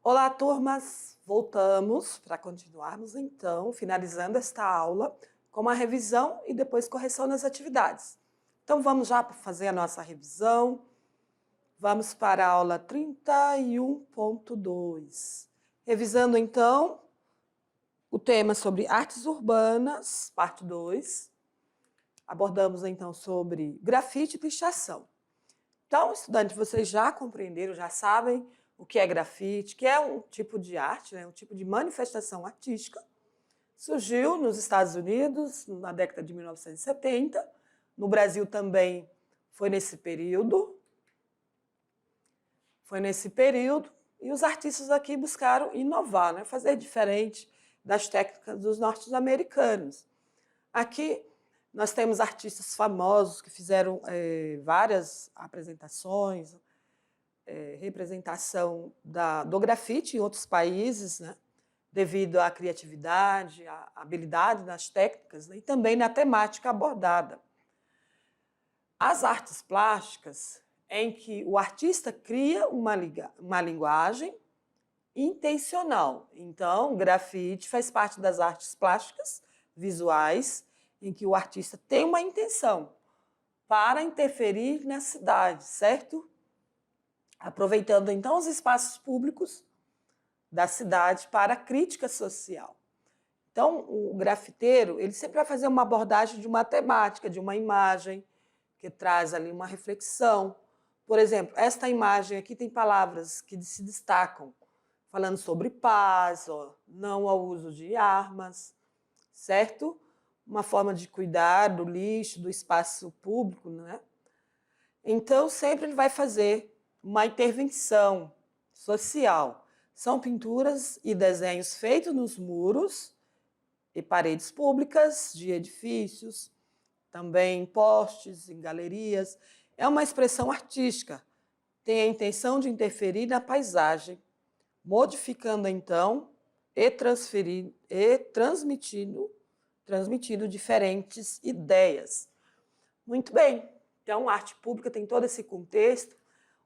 Olá, turmas! Voltamos para continuarmos, então, finalizando esta aula com uma revisão e depois correção das atividades. Então, vamos já fazer a nossa revisão. Vamos para a aula 31.2. Revisando, então, o tema sobre artes urbanas, parte 2. Abordamos, então, sobre grafite e pichação. Então, estudantes, vocês já compreenderam, já sabem o que é grafite, que é um tipo de arte, né, um tipo de manifestação artística. Surgiu nos Estados Unidos na década de 1970, no Brasil também foi nesse período. E os artistas aqui buscaram inovar, né, fazer diferente das técnicas dos norte-americanos. Aqui nós temos artistas famosos que fizeram várias apresentações, representação do grafite em outros países, né? Devido à criatividade, à habilidade nas técnicas, né? E também na temática abordada. As artes plásticas, em que o artista cria uma linguagem intencional. Então, o grafite faz parte das artes plásticas visuais, em que o artista tem uma intenção para interferir na cidade, certo? Aproveitando, então, os espaços públicos da cidade para a crítica social. Então, o grafiteiro, ele sempre vai fazer uma abordagem de uma temática, de uma imagem, que traz ali uma reflexão. Por exemplo, esta imagem aqui tem palavras que se destacam, falando sobre paz, não ao uso de armas, certo? Uma forma de cuidar do lixo, do espaço público, né? Então, sempre ele vai fazer uma intervenção social. São pinturas e desenhos feitos nos muros e paredes públicas de edifícios, também em postes, em galerias. É uma expressão artística, tem a intenção de interferir na paisagem, modificando então e transmitindo diferentes ideias. Muito bem, então a arte pública tem todo esse contexto.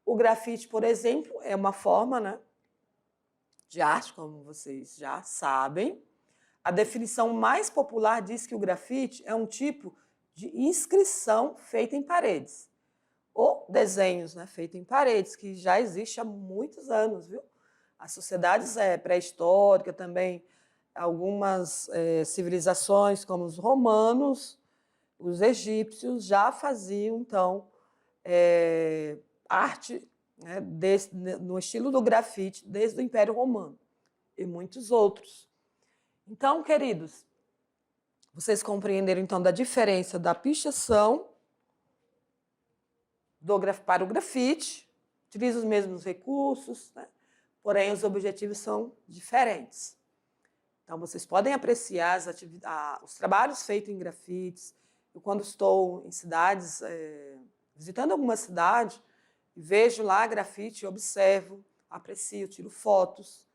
O grafite, por exemplo, é uma forma, né, de arte, como vocês já sabem. A definição mais popular diz que o grafite é um tipo de inscrição feita em paredes, ou desenhos, né, feitos em paredes, que já existe há muitos anos, viu? As sociedades pré-históricas também, algumas civilizações, como os romanos, os egípcios, já faziam, então, arte, né, no estilo do grafite desde o Império Romano e muitos outros. Então, queridos, vocês compreenderam então da diferença da pichação para o grafite, utiliza os mesmos recursos, né? Porém os objetivos são diferentes. Então, vocês podem apreciar os trabalhos feitos em grafites. Eu, quando estou em cidades, visitando alguma cidade, vejo lá grafite, observo, aprecio, tiro fotos,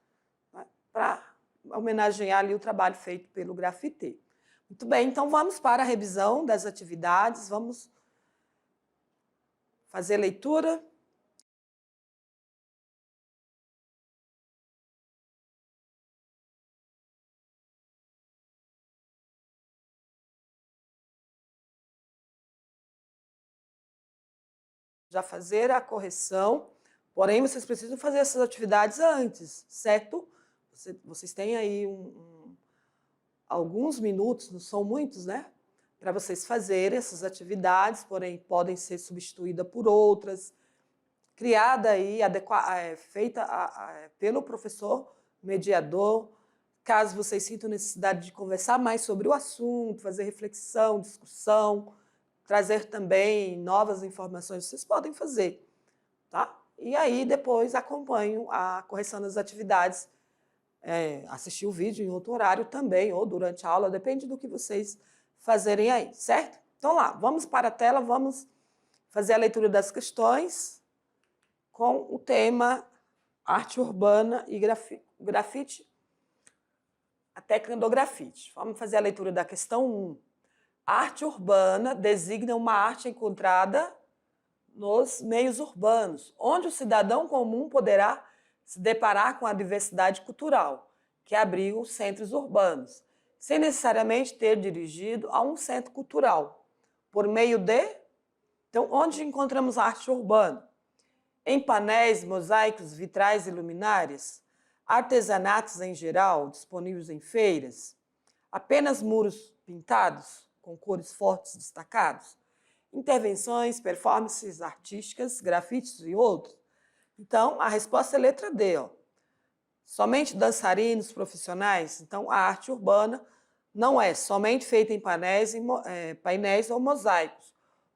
né, para homenagear ali o trabalho feito pelo grafiteiro. Muito bem, então vamos para a revisão das atividades, vamos fazer leitura. Já fazer a correção, porém vocês precisam fazer essas atividades antes, certo? Vocês têm aí alguns minutos, não são muitos, né? Para vocês fazerem essas atividades, porém podem ser substituídas por outras, criada aí, feita pelo professor mediador, caso vocês sintam necessidade de conversar mais sobre o assunto, fazer reflexão, discussão, trazer também novas informações, vocês podem fazer, tá? E aí depois acompanham a correção das atividades, assistir o vídeo em outro horário também, ou durante a aula, depende do que vocês fazerem aí, certo? Então lá, vamos para a tela, vamos fazer a leitura das questões com o tema arte urbana e grafite, a técnica do grafite. Vamos fazer a leitura da questão 1. A arte urbana designa uma arte encontrada nos meios urbanos, onde o cidadão comum poderá se deparar com a diversidade cultural, que abriga os centros urbanos, sem necessariamente ter dirigido a um centro cultural, por meio de... Então, onde encontramos a arte urbana? Em painéis, mosaicos, vitrais e luminárias, artesanatos em geral, disponíveis em feiras, apenas muros pintados, com cores fortes destacados, intervenções, performances artísticas, grafites e outros. Então, a resposta é letra D. Ó. Somente dançarinos profissionais? Então, a arte urbana não é somente feita em painéis ou mosaicos,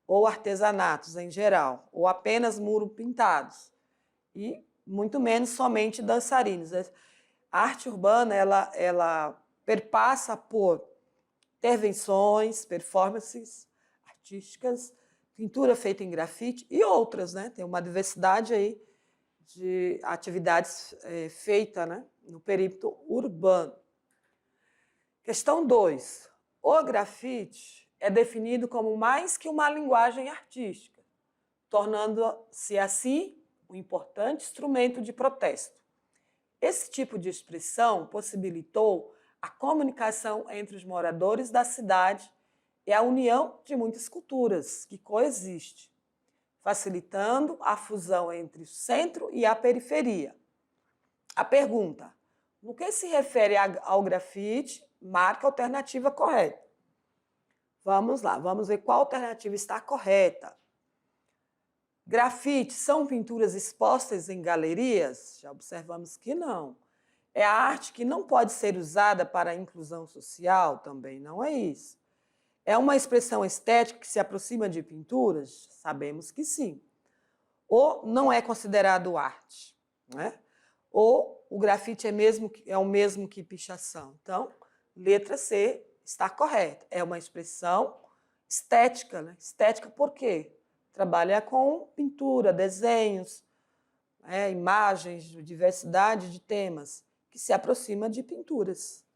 ou artesanatos em geral, ou apenas muros pintados, e muito menos somente dançarinos. A arte urbana ela perpassa por intervenções, performances artísticas, pintura feita em grafite e outras, né? Tem uma diversidade aí de atividades feitas, né, no perímetro urbano. Questão 2. O grafite é definido como mais que uma linguagem artística, tornando-se assim um importante instrumento de protesto. Esse tipo de expressão possibilitou a comunicação entre os moradores da cidade e a união de muitas culturas que coexistem, facilitando a fusão entre o centro e a periferia. A pergunta: no que se refere ao grafite, marca a alternativa correta. Vamos lá, vamos ver qual alternativa está correta. Grafite são pinturas expostas em galerias? Já observamos que não. É a arte que não pode ser usada para a inclusão social? Também não é isso. É uma expressão estética que se aproxima de pinturas? Sabemos que sim. Ou não é considerado arte, né? Ou o grafite é o mesmo que pichação. Então, letra C está correta. É uma expressão estética, né? Estética por quê? Trabalha com pintura, desenhos, imagens, diversidade de temas, que se aproxima de pinturas.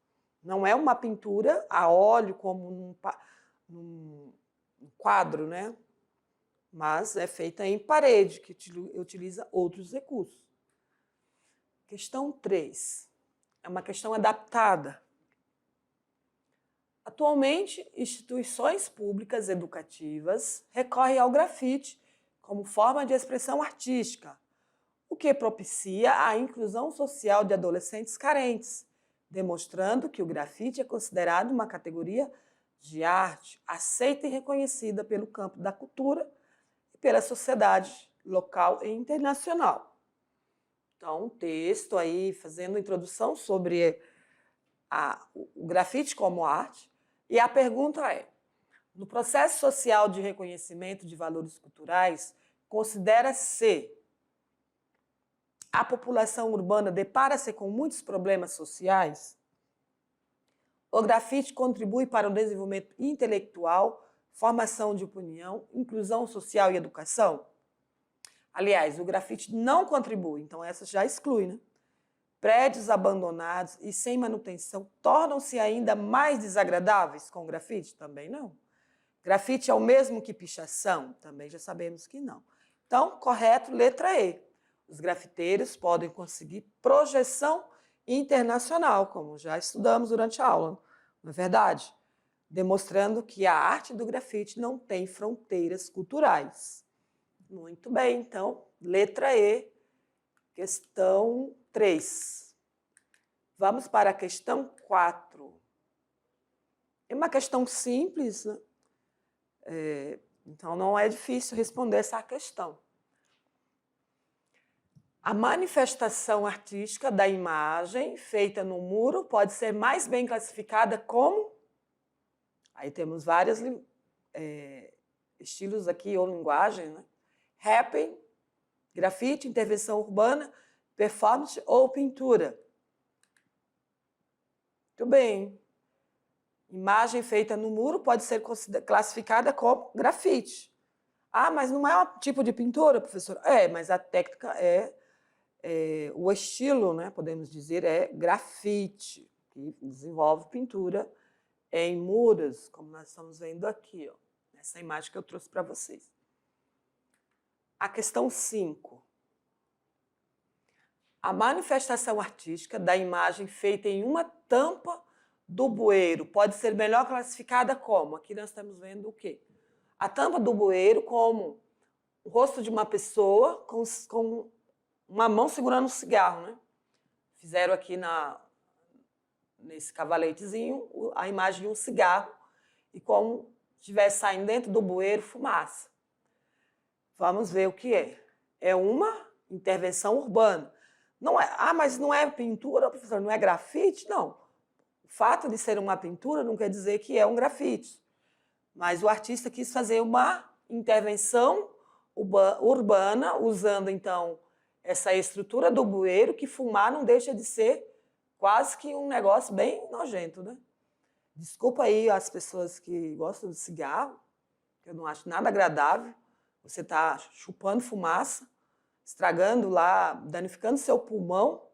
Não é uma pintura a óleo, como num quadro, né? Mas é feita em parede, que utiliza outros recursos. Questão 3. É uma questão adaptada. Atualmente, instituições públicas educativas recorrem ao grafite como forma de expressão artística, o que propicia a inclusão social de adolescentes carentes, demonstrando que o grafite é considerado uma categoria de arte aceita e reconhecida pelo campo da cultura e pela sociedade local e internacional. Então, um texto aí fazendo introdução sobre o grafite como arte. E a pergunta é: no processo social de reconhecimento de valores culturais, considera-se a população urbana depara-se com muitos problemas sociais? O grafite contribui para o desenvolvimento intelectual, formação de opinião, inclusão social e educação? Aliás, o grafite não contribui, então essa já exclui, né? Prédios abandonados e sem manutenção tornam-se ainda mais desagradáveis com grafite? Também não. Grafite é o mesmo que pichação? Também já sabemos que não. Então, correto, letra E. Os grafiteiros podem conseguir projeção internacional, como já estudamos durante a aula, não é verdade? Demonstrando que a arte do grafite não tem fronteiras culturais. Muito bem, então, letra E, questão 3. Vamos para a questão 4. É uma questão simples, né? Então não é difícil responder essa questão. A manifestação artística da imagem feita no muro pode ser mais bem classificada como... Aí temos vários estilos aqui ou linguagens, né? Rapping, grafite, intervenção urbana, performance ou pintura. Muito bem. Imagem feita no muro pode ser classificada como grafite. Ah, mas não é um tipo de pintura, professor? Mas a técnica o estilo, né, podemos dizer, é grafite, que desenvolve pintura em muros, como nós estamos vendo aqui, ó, nessa imagem que eu trouxe para vocês. A questão 5. A manifestação artística da imagem feita em uma tampa do bueiro pode ser melhor classificada como? Aqui nós estamos vendo o quê? A tampa do bueiro como o rosto de uma pessoa com uma mão segurando um cigarro, né? Fizeram aqui nesse cavaletezinho a imagem de um cigarro e como estivesse saindo dentro do bueiro fumaça. Vamos ver o que é. É uma intervenção urbana. Não é, mas não é pintura, professor, não é grafite? Não. O fato de ser uma pintura não quer dizer que é um grafite. Mas o artista quis fazer uma intervenção urbana, usando, então, essa estrutura do bueiro, que fumar não deixa de ser quase que um negócio bem nojento, né? Desculpa aí as pessoas que gostam de cigarro, que eu não acho nada agradável. Você está chupando fumaça, estragando lá, danificando seu pulmão,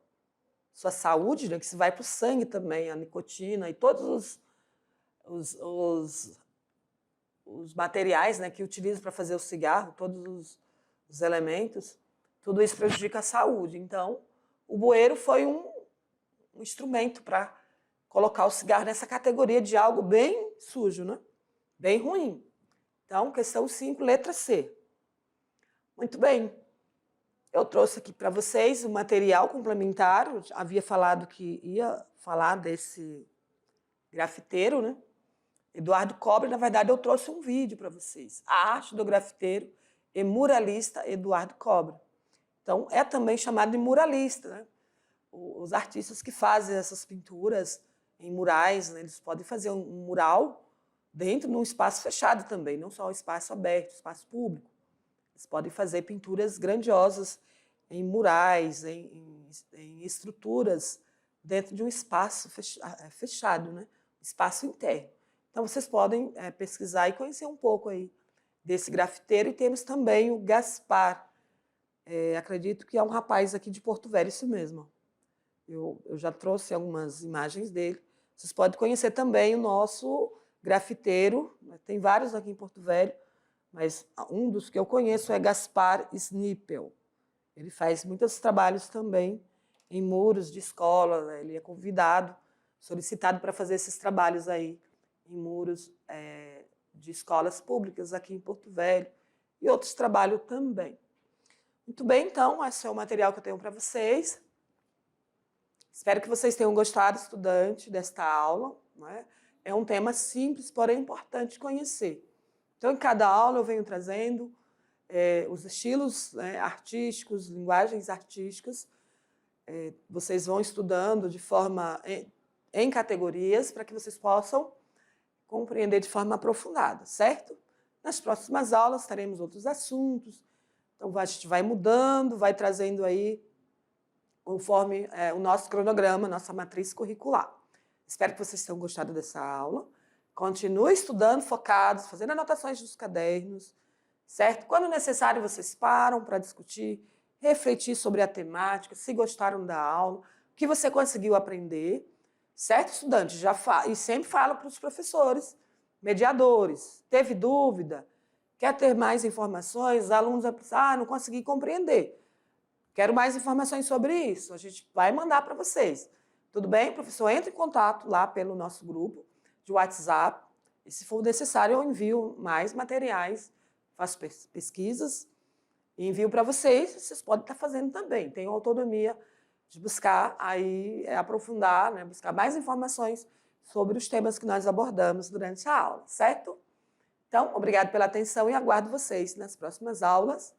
sua saúde, né, que se vai para o sangue também, a nicotina e todos os materiais, né, que utilizam para fazer o cigarro, todos os elementos, tudo isso prejudica a saúde. Então, o bueiro foi um instrumento para colocar o cigarro nessa categoria de algo bem sujo, né? Bem ruim. Então, questão 5, letra C. Muito bem. Eu trouxe aqui para vocês o material complementar. Eu havia falado que ia falar desse grafiteiro, né? Eduardo Cobre. Na verdade, eu trouxe um vídeo para vocês. A arte do grafiteiro e muralista Eduardo Cobre. Então, é também chamado de muralista, né? Os artistas que fazem essas pinturas em murais, né? Eles podem fazer um mural dentro de um espaço fechado também, não só um espaço aberto, espaço público. Eles podem fazer pinturas grandiosas em murais, em estruturas dentro de um espaço fechado, né? Espaço interno. Então, vocês podem pesquisar e conhecer um pouco aí desse grafiteiro. E temos também o Gaspar. Acredito que é um rapaz aqui de Porto Velho, isso mesmo. Eu já trouxe algumas imagens dele. Vocês podem conhecer também o nosso grafiteiro. Tem vários aqui em Porto Velho, mas um dos que eu conheço é Gaspar Snippel. Ele faz muitos trabalhos também em muros de escola, né? Ele é convidado, solicitado para fazer esses trabalhos aí em muros de escolas públicas aqui em Porto Velho e outros trabalhos também. Muito bem, então, esse é o material que eu tenho para vocês. Espero que vocês tenham gostado, estudante, desta aula, né? É um tema simples, porém importante de conhecer. Então, em cada aula eu venho trazendo os estilos, né, artísticos, linguagens artísticas. Vocês vão estudando de forma em categorias para que vocês possam compreender de forma aprofundada, certo? Nas próximas aulas teremos outros assuntos. Então, a gente vai mudando, vai trazendo aí conforme o nosso cronograma, nossa matriz curricular. Espero que vocês tenham gostado dessa aula. Continue estudando, focados, fazendo anotações dos cadernos, certo? Quando necessário, vocês param para discutir, refletir sobre a temática, se gostaram da aula, o que você conseguiu aprender, certo, estudante? E sempre falo para os professores, mediadores, teve dúvida, quer ter mais informações, os alunos vão pensar, não consegui compreender. Quero mais informações sobre isso, a gente vai mandar para vocês. Tudo bem, professor? Entre em contato lá pelo nosso grupo de WhatsApp. E, se for necessário, eu envio mais materiais, faço pesquisas e envio para vocês. Vocês podem estar fazendo também. Tenham autonomia de buscar aí, aprofundar, né, buscar mais informações sobre os temas que nós abordamos durante a aula, certo? Então, obrigado pela atenção e aguardo vocês nas próximas aulas.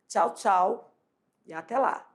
Tchau, tchau e até lá!